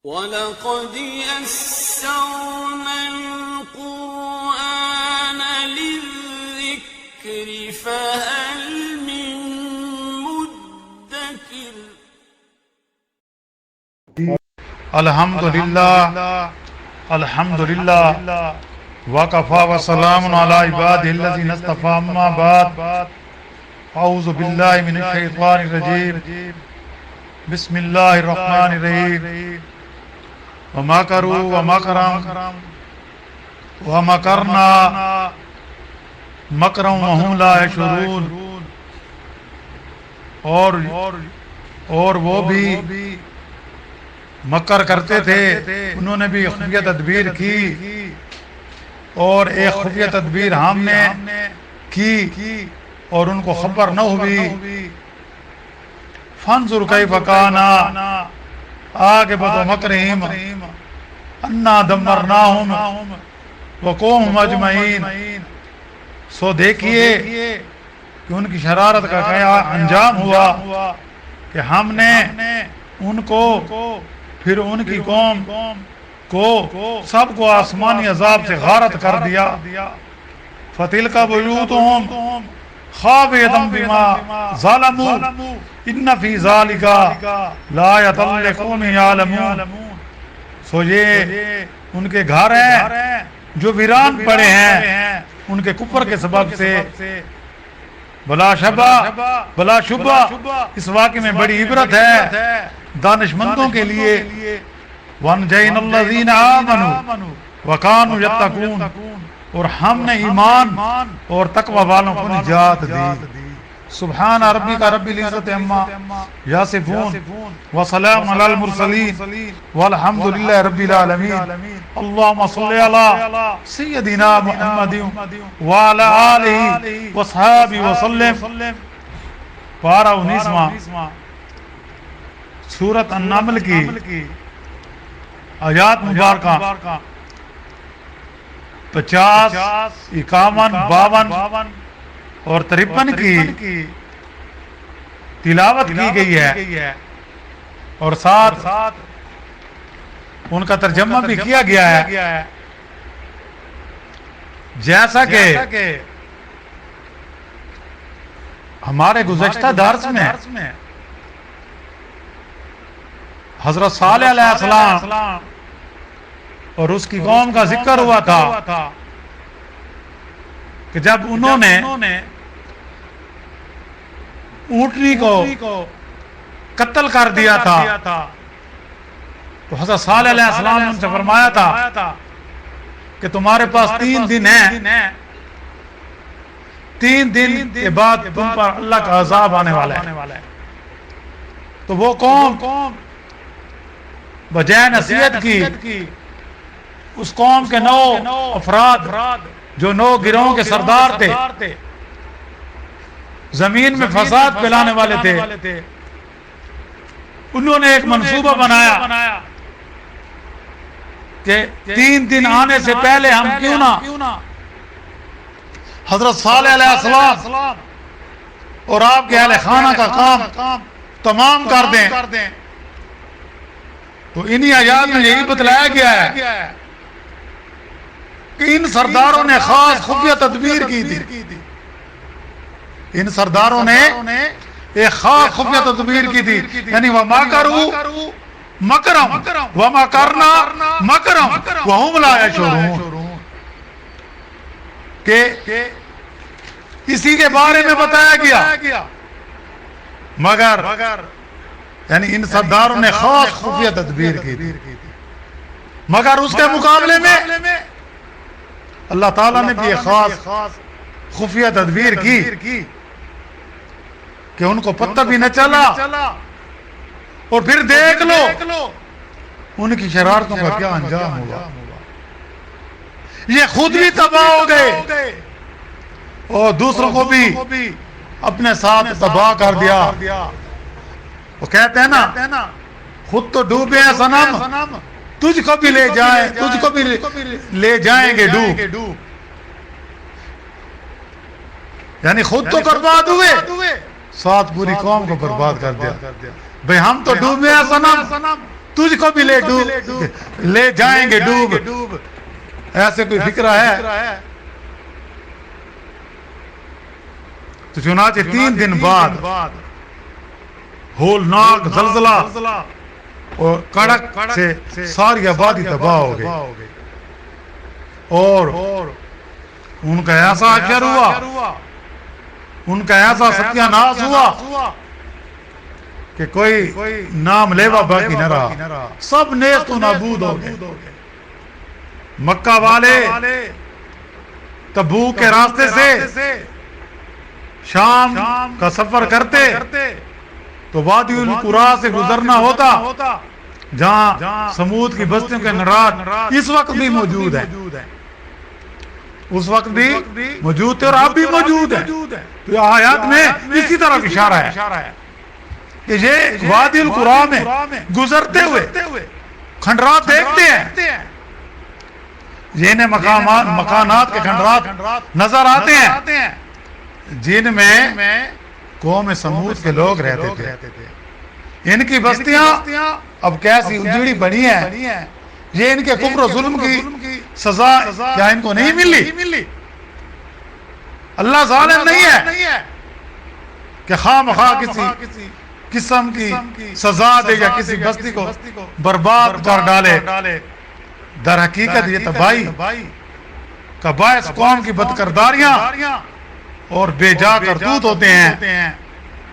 وَلَقَدْ يَسَّرْنَا الْقُرْآنَ لِلذِّكْرِ فَهَلْ مِن مُّدَّكِرٍ الحمدللہ وکفی وسلام علی عبادہ الذین اصطفی اما بعد اعوذ باللہ من الشیطان الرجیم بسم اللہ الرحمن الرحیم ومکروا ومکرا ومکرنا مکرا وہم لا یشعرون، اور وہ بھی مکر کرتے تھے، انہوں نے بھی خفیہ تدبیر کی، اور ایک خفیہ تدبیر ہم نے کی اور ان کو خبر نہ ہوئی۔ فانظر کیف کان عاقبۃ مکرہم انا دمرناہم وقومہم اجمعین، سو دیکھیے کہ ان کی شرارت کا کیا انجام ہوا کہ ہم نے ان کو پھر ان کی قوم کو سب کو آسمانی عذاب سے غارت کر دیا۔ فَتِلْكَ بُيُوتُهُمْ خَاوِيَةً بِمَا ظَلَمُوا إِنَّ فِي ذَلِكَ لَآيَةً لِقَوْمٍ يَعْلَمُونَ، سو یہ ان کے گھر ہیں جو ویران پڑے ہیں ان کے کفر کے سبب سے۔ بلا شبہ اس واقعے میں بڑی عبرت ہے دانش مندوں کے لیے۔ وَأَنْجَيْنَا الَّذِينَ آمَنُوا وَكَانُوا يَتَّقُونَ، اور ہم نے ایمان اور تقوی والوں کو نجات دی۔ سبحان ربک رب العزت عما یصفون وسلام علی المرسلین والحمد للہ رب العالمین۔ اللہم صلی علی سیدنا محمد وعلی آلہ وصحابہ وسلم۔ پارہ 19واں سورۃ النمل کی آیات مبارکہ 50، 51، 52 اور 53 کی تلاوت کی گئی ہے، اور ساتھ ان کا ترجمہ بھی کیا گیا ہے۔ جیسا کہ ہمارے گزشتہ درس میں حضرت صالح علیہ السلام اور اس کی قوم کا ذکر ہوا تھا کہ جب انہوں نے اونٹنی کو قتل کر دیا تھا تو حضرت صالح علیہ السلام نے ان سے فرمایا تھا کہ تمہارے پاس 3 دن ہیں، 3 دن کے بعد تم پر اللہ کا عذاب آنے والا ہے۔ تو وہ قوم بجائے نصیحت کی اس قوم کے 9 افراد جو 9 گروہوں کے سردار تھے، زمین میں فساد پھیلانے والے تھے، انہوں نے ایک منصوبہ بنایا کہ 3 دن آنے سے پہلے ہم کیوں نہ حضرت صالح علیہ السلام اور آپ کے اہل خانہ کا کام تمام کر دیں۔ تو انہی آیات میں یہی بتلایا گیا ہے کہ ان سرداروں نے خاص خفیہ تدبیر کی تھی، ان سرداروں نے ایک خاص خفیہ تدبیر کی تھی، یعنی وَمَكَرُوا مَكْرًا وَمَكَرْنَا مَكْرًا وَهُمْ لَا يَشْعُرُونَ، کہ اسی کے بارے میں بتایا گیا، مگر یعنی ان سرداروں نے خاص خفیہ تدبیر کی تھی، مگر اس کے مقابلے میں اللہ تعالیٰ نے بھی ایک خاص خفیہ تدبیر کی کہ ان کو پتہ بھی نہ چلا، اور پھر دیکھ لو ان کی شرارتوں کا کیا انجام ہوا۔ یہ خود بھی تباہ ہو گئے اور دوسروں کو بھی اپنے ساتھ تباہ کر دیا۔ وہ کہتے ہیں نا خود تو ڈوبے ہیں صنم، تجھ کو بھی لے جائیں، تجھ کو بھی لے جائیں گے ڈوب، یعنی خود تو برباد ہوئے، ساتھ پوری قوم کو برباد کر دیا۔ بھئی ہم تو ڈوبے ہیں صنم، تجھ کو بھی لے جائیں گے ڈوب. ایسے کوئی فکرہ ہے؟ تو چنانچہ 3 دن بعد ہولناک زلزلہ اور کڑک سے ساری آبادی تباہ ہو گئی اور ان کا ایسا اثر ہوا، ان کا ایسا ستیہ ناش ہوا کہ کوئی نام لیوا باقی نہ رہا، سب نیست و نابود ہو گئے. مکہ والے تبوک کے راستے سے شام کا سفر کرتے تو وادی القرا سے گزرنا ہوتا جہاں سمود کی بستیوں کے نرات اس وقت بھی موجود ہیں، اس وقت بھی موجود تھے اور اب بھی موجود ہیں. تو آیات میں اسی طرح اشارہ ہے کہ یہ وادی القرا میں گزرتے ہوئے کھنڈرات دیکھتے ہیں، یہ مکانات کے کھنڈرات نظر آتے ہیں جن میں قوم سمود کے لوگ رہتے تھے. ان کی بستیاں اب کیسی اجڑی بنی ہیں، یہ ان کے کفر و ظلم کی سزا کیا ان کو نہیں ملی؟ اللہ ظالم نہیں ہے کہ خواہ مخواہ کسی قسم کی سزا دے یا کسی بستی کو برباد کر ڈالے. در حقیقت یہ تباہی کا باعث قوم کی بدکرداریاں اور بے جا کرتوت ہوتے ہیں.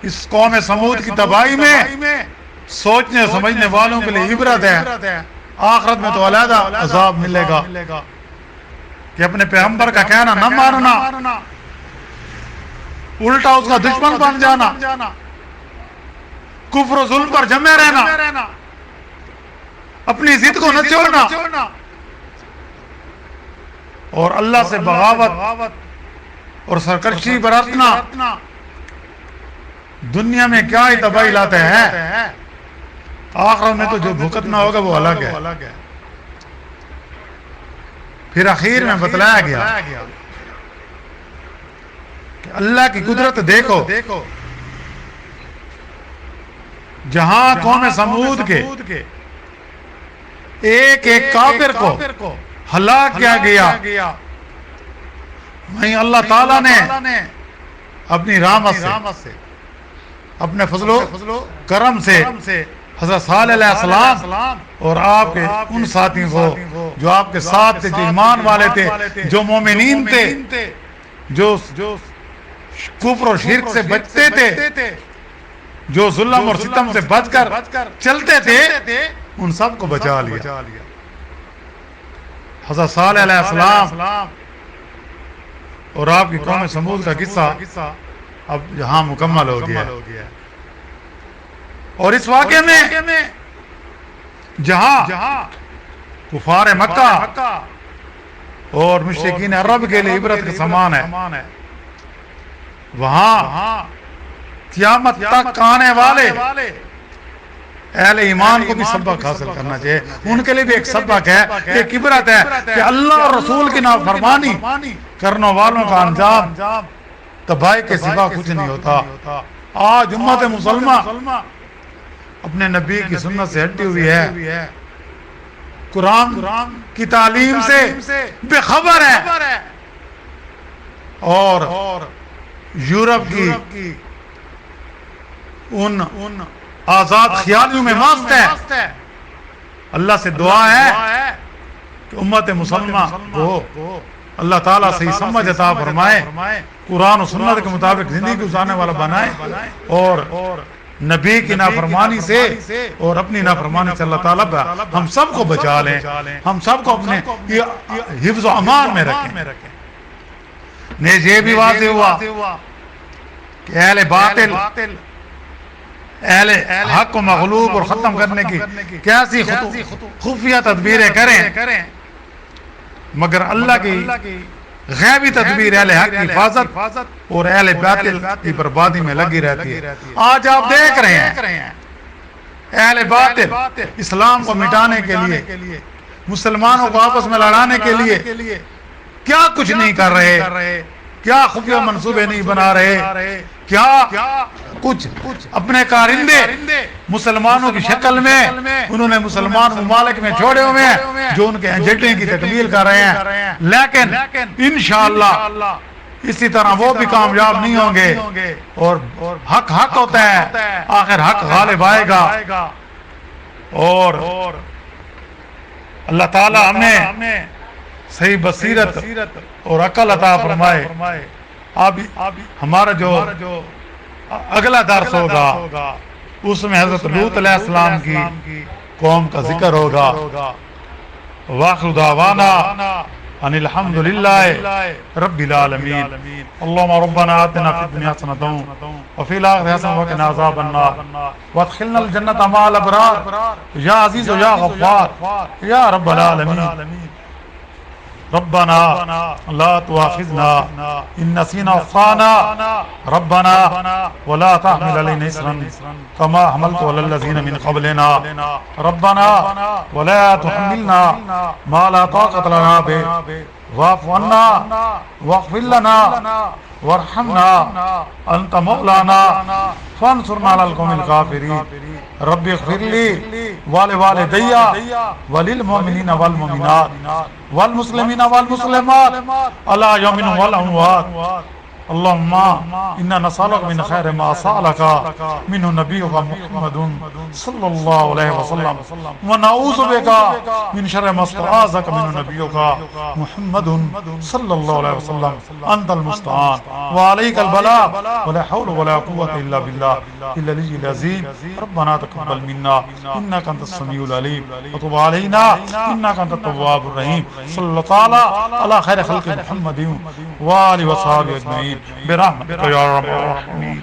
اس قوم سمود کی تباہی میں سوچنے سمجھنے والوں کے لیے عبرت ہے. آخرت میں تو علیحدہ عذاب ملے گا کہ اپنے پیغمبر کا کہنا نہ ماننا، الٹا اس کا دشمن بن جانا، کفر و ظلم پر جمے رہنا، اپنی ضد کو نہ چھوڑنا اور اللہ سے بغاوت اور سرکشی برتنا دنیا میں کیا ہی تباہی لاتے ہیں. آخرت میں تو جو بھگتنا ہوگا وہ الگ ہے. پھر اخیر میں بتلایا گیا کہ اللہ کی قدرت دیکھو، جہاں قوم سمود کے ایک کافر کو ہلاک کیا گیا، وہیں اللہ تعالیٰ نے اپنی رحمت سے اپنے فضل و کرم سے حضرت صالح علیہ السلام اور آپ کے ان ساتھیوں کو جو آپ کے ساتھ تھے، جو ایمان والے تھے، جو مومنین تھے، جو کفر و شرک سے بچتے تھے، جو ظلم اور ستم سے بچ کر چلتے تھے، ان سب کو بچا لیا. حضرت صالح علیہ السلام اور آپ کی قوم سمود کا قصہ اب یہاں مکمل ہو گیا. اور اس واقعے میں جہاں کفار مکہ اور مشرکین عرب کے لیے عبرت کا سامان ہے، وہاں قیامت تک آنے والے اہل ایمان کو بھی سبق حاصل کرنا چاہیے. ان کے لیے بھی ایک سبق ہے، ایک عبرت ہے کہ اللہ اور رسول کی نافرمانی کرنے والوں کا انجام تباہی کے سوا کچھ نہیں ہوتا. آج امت مسلمہ اپنے نبی کی سنت سے ہٹی ہوئی ہے، قرآن کی تعلیم سے بے خبر ہے اور یورپ کی ان آزاد خیالیوں میں مست ہے. اللہ سے دعا ہے کہ امت مسلمہ کو اللہ تعالیٰ صحیح سمجھ عطا فرمائے، قرآن و سنت کے مطابق زندگی گزارنے والا بنائے اور نبی کی نافرمانی سے اور اپنی نافرمانی سے اللہ تعالیٰ ہم سب کو بچا لیں، ہم سب کو اپنے حفظ و امان میں رکھیں. نیز یہ بھی واضح ہوا کہ اہل باطل اہل حق کو مغلوب اور ختم کرنے کی کیسی خفیہ تدبیریں کریں، مگر اللہ کی غیبی تدبیر اہل حق کی حفاظت اور اہل باطل کی بربادی میں لگی رہتی ہے. آج آپ دیکھ رہے ہیں اہل باطل اسلام کو مٹانے کے لیے، مسلمانوں کو آپس میں لڑانے کے لیے کیا کچھ نہیں کر رہے کیا خفیہ منصوبے نہیں بنا رہے؟ کیا کچھ اپنے کارندے مسلمانوں کی شکل میں انہوں نے مسلمان ممالک میں چھوڑے ہوئے ہیں جو ان کے ایجنڈے کی تکمیل کر رہے ہیں، لیکن انشاءاللہ اسی طرح وہ بھی کامیاب نہیں ہوں گے، اور حق حق ہوتا ہے، آخر حق غالب آئے گا، اور اللہ تعالی ہمیں صحیح بصیرت اور عقل عطا فرمائے۔ اب ہمارا جو اگلا درس ہوگا اس میں حضرت لوط علیہ السلام کی قوم کا ذکر ہوگا۔ وآخر دعوانا ان الحمد للہ رب العالمین۔ اللہم ربنا آتنا فی الدنیا حسنۃ وفی الآخرۃ حسنۃ وقنا عذاب النار وادخلنا الجنۃ مع الابرار یا عزیز یا غفار یا رب العالمین۔ ربنا لا تؤاخذنا إن نسينا وأخطأنا ربنا ولا تحمل علينا إصرا كما حملته على الذين من قبلنا ربنا ولا تحملنا ما لا طاقة لنا به واعف عنا واغفر لنا وارحمنا أنت مولانا فانصرنا على القوم الكافرين رب اغفر لي ولوالدي وللمؤمنين والمؤمنات والمسلمين والمسلمات على يوم والأموات اللهم إنا نسألك من خير ما سألك منه نبيك محمد صلى الله عليه وسلم ونعوذ بك من شر ما استعاذك منه نبيك محمد صلى الله عليه وسلم أنت المستعان وعليك البلاغ ولا حول ولا قوة إلا بالله العلي العظيم ربنا تقبل منا إنك أنت السميع العليم وتب علينا إنك أنت التواب الرحيم صلى الله تعالى على خير خلق محمد وآله وصحبه أجمعين برحمتك يا رب العالمين۔